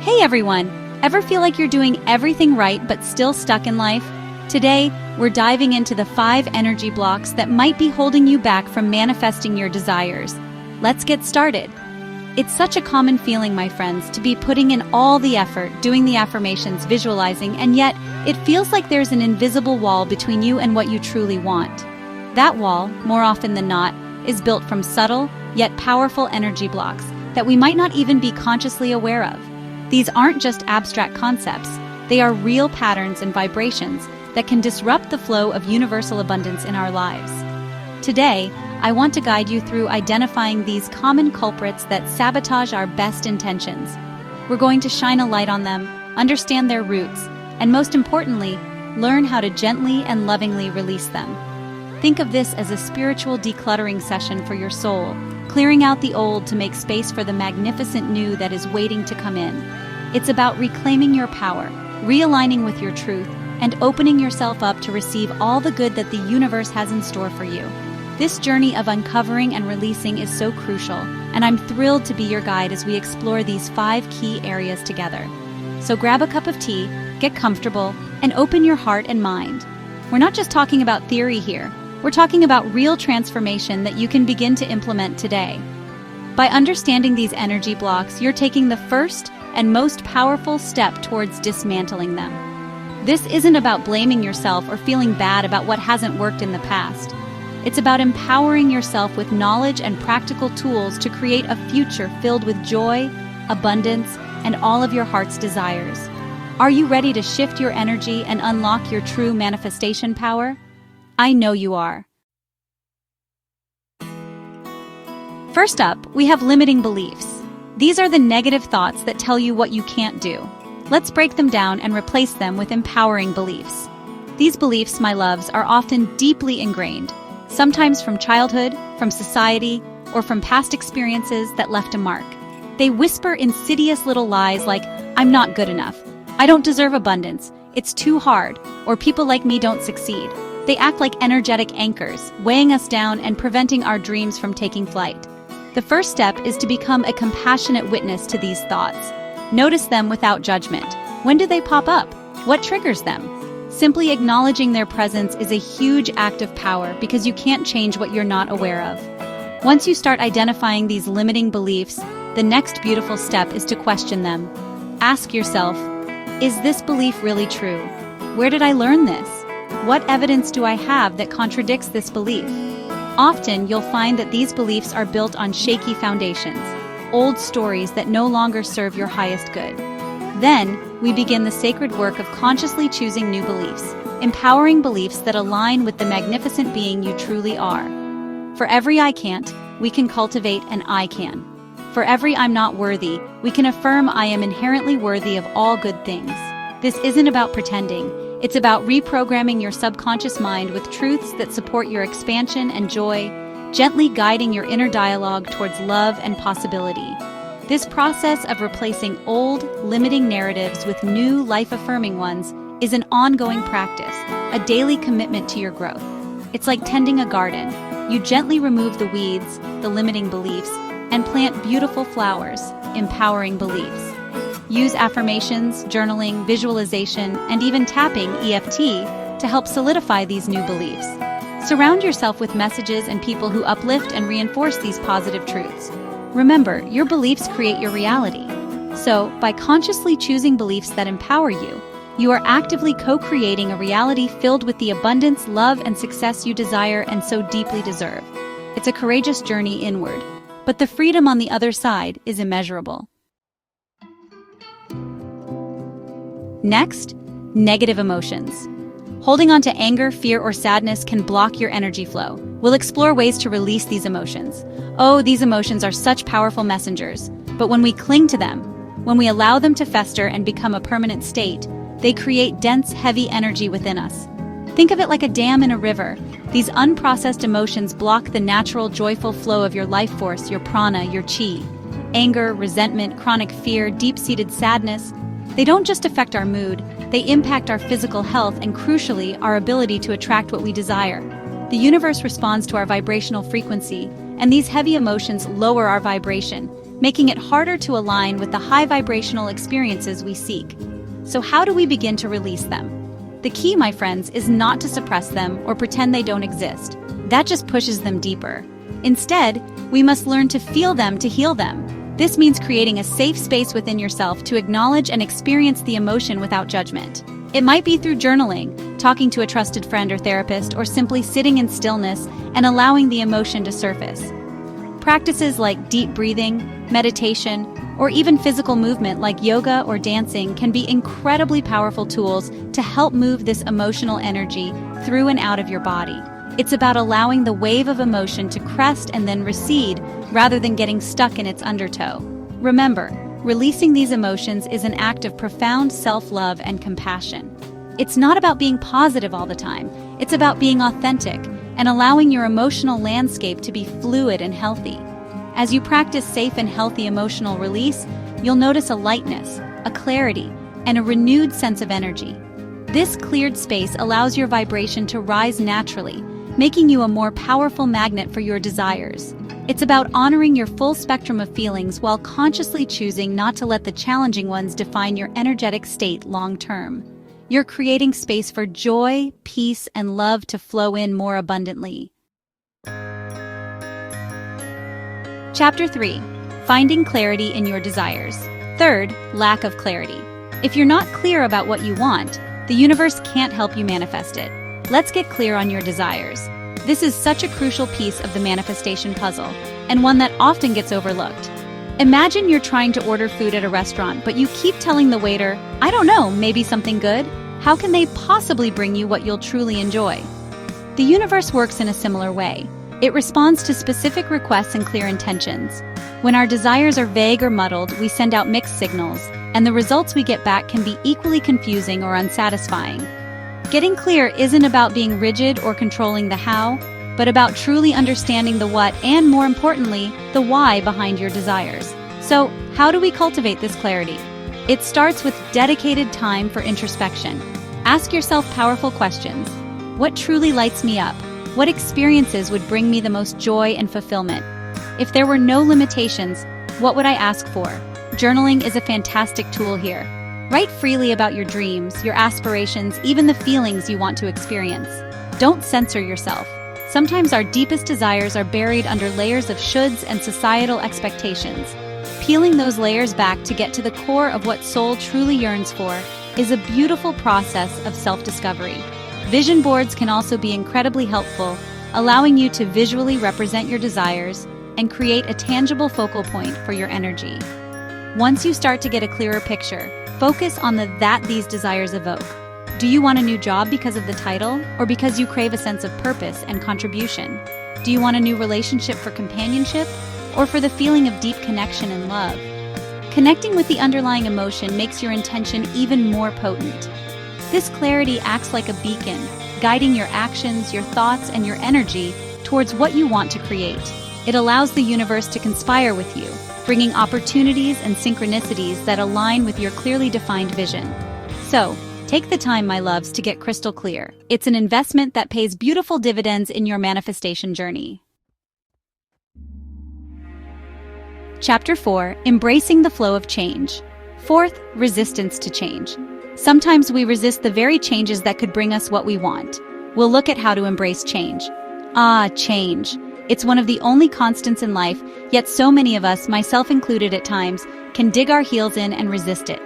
Hey everyone! Ever feel like you're doing everything right but still stuck in life? Today, we're diving into the 5 energy blocks that might be holding you back from manifesting your desires. Let's get started. It's such a common feeling, my friends, to be putting in all the effort, doing the affirmations, visualizing, and yet it feels like there's an invisible wall between you and what you truly want. That wall, more often than not, is built from subtle, yet powerful energy blocks that we might not even be consciously aware of. These aren't just abstract concepts, they are real patterns and vibrations that can disrupt the flow of universal abundance in our lives. Today, I want to guide you through identifying these common culprits that sabotage our best intentions. We're going to shine a light on them, understand their roots, and most importantly, learn how to gently and lovingly release them. Think of this as a spiritual decluttering session for your soul, clearing out the old to make space for the magnificent new that is waiting to come in. It's about reclaiming your power, realigning with your truth, and opening yourself up to receive all the good that the universe has in store for you. This journey of uncovering and releasing is so crucial, and I'm thrilled to be your guide as we explore these 5 key areas together. So grab a cup of tea, get comfortable, and open your heart and mind. We're not just talking about theory here. We're talking about real transformation that you can begin to implement today. By understanding these energy blocks, you're taking the first and most powerful step towards dismantling them. This isn't about blaming yourself or feeling bad about what hasn't worked in the past. It's about empowering yourself with knowledge and practical tools to create a future filled with joy, abundance, and all of your heart's desires. Are you ready to shift your energy and unlock your true manifestation power? I know you are. First up, we have limiting beliefs. These are the negative thoughts that tell you what you can't do. Let's break them down and replace them with empowering beliefs. These beliefs, my loves, are often deeply ingrained, sometimes from childhood, from society, or from past experiences that left a mark. They whisper insidious little lies like, I'm not good enough, I don't deserve abundance, it's too hard, or people like me don't succeed. They act like energetic anchors, weighing us down and preventing our dreams from taking flight. The first step is to become a compassionate witness to these thoughts. Notice them without judgment. When do they pop up? What triggers them? Simply acknowledging their presence is a huge act of power because you can't change what you're not aware of. Once you start identifying these limiting beliefs, the next beautiful step is to question them. Ask yourself, is this belief really true? Where did I learn this? What evidence do I have that contradicts this belief? Often, you'll find that these beliefs are built on shaky foundations, old stories that no longer serve your highest good. Then, we begin the sacred work of consciously choosing new beliefs, empowering beliefs that align with the magnificent being you truly are. For every I can't, we can cultivate an I can. For every I'm not worthy, we can affirm I am inherently worthy of all good things. This isn't about pretending. It's about reprogramming your subconscious mind with truths that support your expansion and joy, gently guiding your inner dialogue towards love and possibility. This process of replacing old, limiting narratives with new, life-affirming ones is an ongoing practice, a daily commitment to your growth. It's like tending a garden. You gently remove the weeds, the limiting beliefs, and plant beautiful flowers, empowering beliefs. Use affirmations, journaling, visualization, and even tapping EFT to help solidify these new beliefs. Surround yourself with messages and people who uplift and reinforce these positive truths. Remember, your beliefs create your reality. So, by consciously choosing beliefs that empower you, you are actively co-creating a reality filled with the abundance, love, and success you desire and so deeply deserve. It's a courageous journey inward, but the freedom on the other side is immeasurable. Next, negative emotions. Holding on to anger, fear, or sadness can block your energy flow. We'll explore ways to release these emotions. Oh, these emotions are such powerful messengers. But when we cling to them, when we allow them to fester and become a permanent state, they create dense, heavy energy within us. Think of it like a dam in a river. These unprocessed emotions block the natural, joyful flow of your life force, your prana, your chi. Anger, resentment, chronic fear, deep-seated sadness. They don't just affect our mood, they impact our physical health and, crucially, our ability to attract what we desire. The universe responds to our vibrational frequency, and these heavy emotions lower our vibration, making it harder to align with the high vibrational experiences we seek. So how do we begin to release them? The key, my friends, is not to suppress them or pretend they don't exist. That just pushes them deeper. Instead, we must learn to feel them to heal them. This means creating a safe space within yourself to acknowledge and experience the emotion without judgment. It might be through journaling, talking to a trusted friend or therapist, or simply sitting in stillness and allowing the emotion to surface. Practices like deep breathing, meditation, or even physical movement like yoga or dancing can be incredibly powerful tools to help move this emotional energy through and out of your body. It's about allowing the wave of emotion to crest and then recede rather than getting stuck in its undertow. Remember, releasing these emotions is an act of profound self-love and compassion. It's not about being positive all the time. It's about being authentic and allowing your emotional landscape to be fluid and healthy. As you practice safe and healthy emotional release, you'll notice a lightness, a clarity, and a renewed sense of energy. This cleared space allows your vibration to rise naturally, making you a more powerful magnet for your desires. It's about honoring your full spectrum of feelings while consciously choosing not to let the challenging ones define your energetic state long-term. You're creating space for joy, peace, and love to flow in more abundantly. Chapter 3. Finding clarity in your desires. Third, lack of clarity. If you're not clear about what you want, the universe can't help you manifest it. Let's get clear on your desires. This is such a crucial piece of the manifestation puzzle, and one that often gets overlooked. Imagine you're trying to order food at a restaurant, but you keep telling the waiter, "I don't know, maybe something good?" How can they possibly bring you what you'll truly enjoy? The universe works in a similar way. It responds to specific requests and clear intentions. When our desires are vague or muddled, we send out mixed signals, and the results we get back can be equally confusing or unsatisfying. Getting clear isn't about being rigid or controlling the how, but about truly understanding the what and, more importantly, the why behind your desires. So, how do we cultivate this clarity? It starts with dedicated time for introspection. Ask yourself powerful questions. What truly lights me up? What experiences would bring me the most joy and fulfillment? If there were no limitations, what would I ask for? Journaling is a fantastic tool here. Write freely about your dreams, your aspirations, even the feelings you want to experience. Don't censor yourself. Sometimes our deepest desires are buried under layers of shoulds and societal expectations. Peeling those layers back to get to the core of what soul truly yearns for is a beautiful process of self-discovery. Vision boards can also be incredibly helpful, allowing you to visually represent your desires and create a tangible focal point for your energy. Once you start to get a clearer picture, focus on the that these desires evoke. Do you want a new job because of the title, or because you crave a sense of purpose and contribution? Do you want a new relationship for companionship, or for the feeling of deep connection and love? Connecting with the underlying emotion makes your intention even more potent. This clarity acts like a beacon, guiding your actions, your thoughts, and your energy towards what you want to create. It allows the universe to conspire with you, bringing opportunities and synchronicities that align with your clearly defined vision. So, take the time, my loves, to get crystal clear. It's an investment that pays beautiful dividends in your manifestation journey. Chapter 4. Embracing the flow of change. Fourth, resistance to change. Sometimes we resist the very changes that could bring us what we want. We'll look at how to embrace change. Change. It's one of the only constants in life, yet so many of us, myself included at times, can dig our heels in and resist it.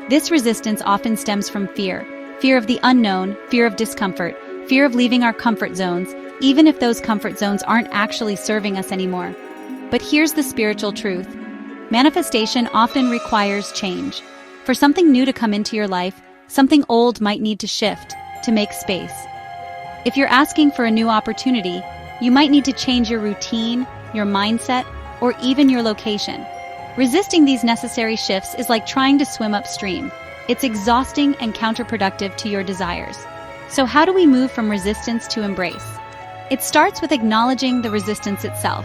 This resistance often stems from fear. Fear of the unknown, fear of discomfort, fear of leaving our comfort zones, even if those comfort zones aren't actually serving us anymore. But here's the spiritual truth. Manifestation often requires change. For something new to come into your life, something old might need to shift, to make space. If you're asking for a new opportunity, you might need to change your routine, your mindset, or even your location. Resisting these necessary shifts is like trying to swim upstream. It's exhausting and counterproductive to your desires. So how do we move from resistance to embrace? It starts with acknowledging the resistance itself.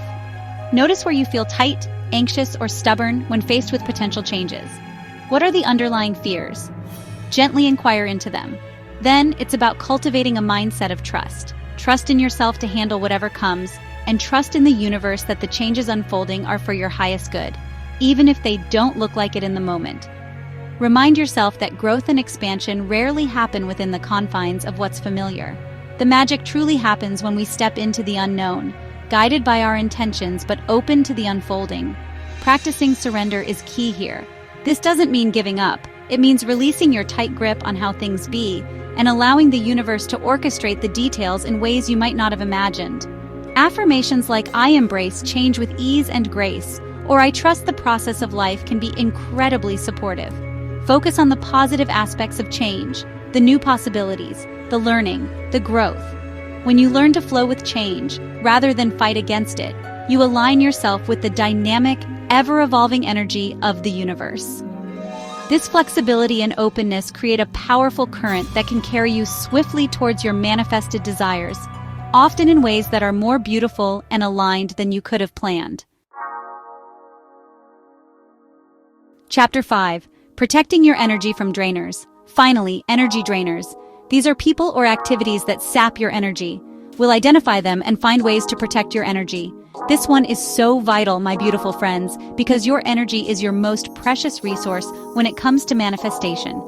Notice where you feel tight, anxious, or stubborn when faced with potential changes. What are the underlying fears? Gently inquire into them. Then it's about cultivating a mindset of trust. Trust in yourself to handle whatever comes, and trust in the universe that the changes unfolding are for your highest good. even if they don't look like it in the moment. Remind yourself that growth and expansion rarely happen within the confines of what's familiar. The magic truly happens when we step into the unknown, guided by our intentions but open to the unfolding. Practicing surrender is key here. This doesn't mean giving up. It means releasing your tight grip on how things be and allowing the universe to orchestrate the details in ways you might not have imagined. Affirmations like "I embrace change with ease and grace," or "I trust the process of life" can be incredibly supportive. Focus on the positive aspects of change, the new possibilities, the learning, the growth. When you learn to flow with change, rather than fight against it, you align yourself with the dynamic, ever-evolving energy of the universe. This flexibility and openness create a powerful current that can carry you swiftly towards your manifested desires, often in ways that are more beautiful and aligned than you could have planned. Chapter 5. Protecting your energy from drainers. Finally, energy drainers. These are people or activities that sap your energy. We'll identify them and find ways to protect your energy. This one is so vital, my beautiful friends, because your energy is your most precious resource when it comes to manifestation.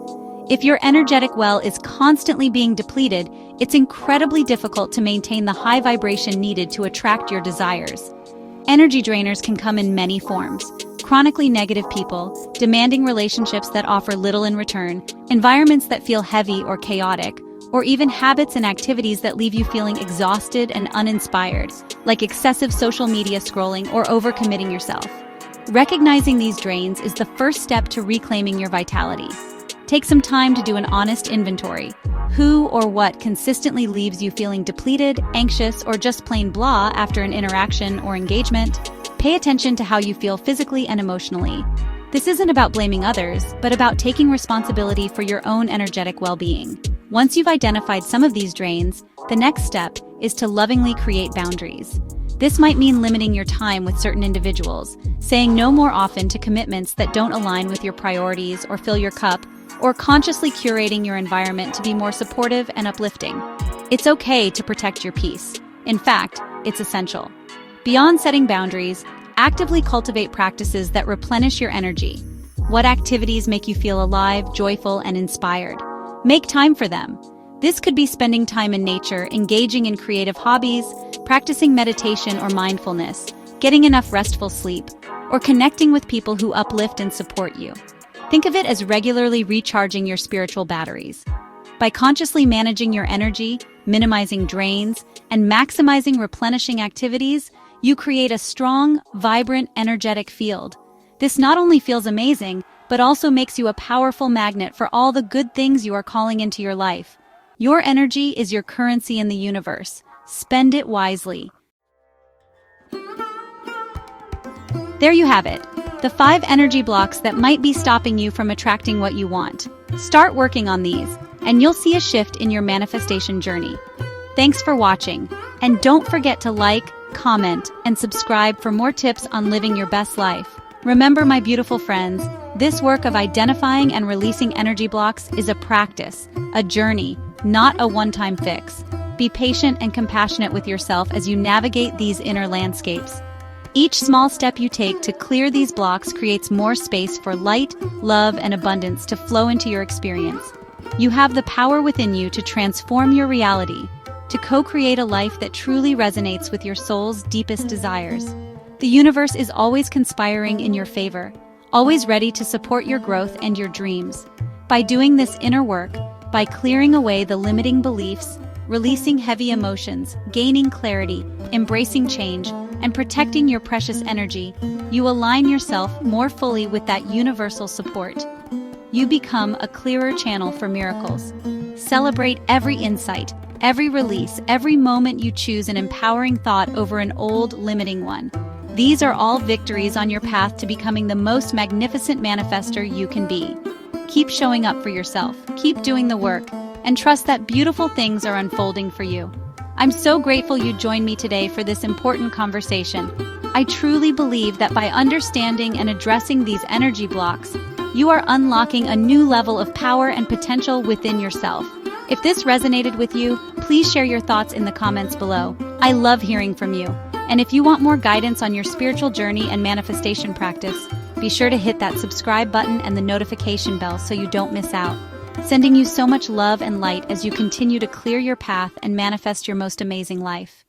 If your energetic well is constantly being depleted, it's incredibly difficult to maintain the high vibration needed to attract your desires. Energy drainers can come in many forms. Chronically negative people, demanding relationships that offer little in return, environments that feel heavy or chaotic, or even habits and activities that leave you feeling exhausted and uninspired, like excessive social media scrolling or overcommitting yourself. Recognizing these drains is the first step to reclaiming your vitality. Take some time to do an honest inventory. Who or what consistently leaves you feeling depleted, anxious, or just plain blah after an interaction or engagement? Pay attention to how you feel physically and emotionally. This isn't about blaming others, but about taking responsibility for your own energetic well-being. Once you've identified some of these drains, the next step is to lovingly create boundaries. This might mean limiting your time with certain individuals, saying no more often to commitments that don't align with your priorities or fill your cup, or consciously curating your environment to be more supportive and uplifting. It's okay to protect your peace. In fact, it's essential. Beyond setting boundaries, actively cultivate practices that replenish your energy. What activities make you feel alive, joyful, and inspired? Make time for them. This could be spending time in nature, engaging in creative hobbies, practicing meditation or mindfulness, getting enough restful sleep, or connecting with people who uplift and support you. Think of it as regularly recharging your spiritual batteries. By consciously managing your energy, minimizing drains, and maximizing replenishing activities, you create a strong, vibrant, energetic field. This not only feels amazing, but also makes you a powerful magnet for all the good things you are calling into your life. Your energy is your currency in the universe. Spend it wisely. There you have it. The 5 energy blocks that might be stopping you from attracting what you want. Start working on these, and you'll see a shift in your manifestation journey. Thanks for watching, and don't forget to like, comment, and subscribe for more tips on living your best life. Remember, my beautiful friends, this work of identifying and releasing energy blocks is a practice, a journey, not a one-time fix. Be patient and compassionate with yourself as you navigate these inner landscapes. Each small step you take to clear these blocks creates more space for light, love, and abundance to flow into your experience. You have the power within you to transform your reality, to co-create a life that truly resonates with your soul's deepest desires. The universe is always conspiring in your favor, always ready to support your growth and your dreams. By doing this inner work, by clearing away the limiting beliefs, releasing heavy emotions, gaining clarity, embracing change, and protecting your precious energy, you align yourself more fully with that universal support. You become a clearer channel for miracles. Celebrate every insight, every release, every moment you choose an empowering thought over an old, limiting one. These are all victories on your path to becoming the most magnificent manifester you can be. Keep showing up for yourself, keep doing the work, and trust that beautiful things are unfolding for you. I'm so grateful you joined me today for this important conversation. I truly believe that by understanding and addressing these energy blocks, you are unlocking a new level of power and potential within yourself. If this resonated with you, please share your thoughts in the comments below. I love hearing from you. And if you want more guidance on your spiritual journey and manifestation practice, Be sure to hit that subscribe button and the notification bell so you don't miss out. Sending you so much love and light as you continue to clear your path and manifest your most amazing life.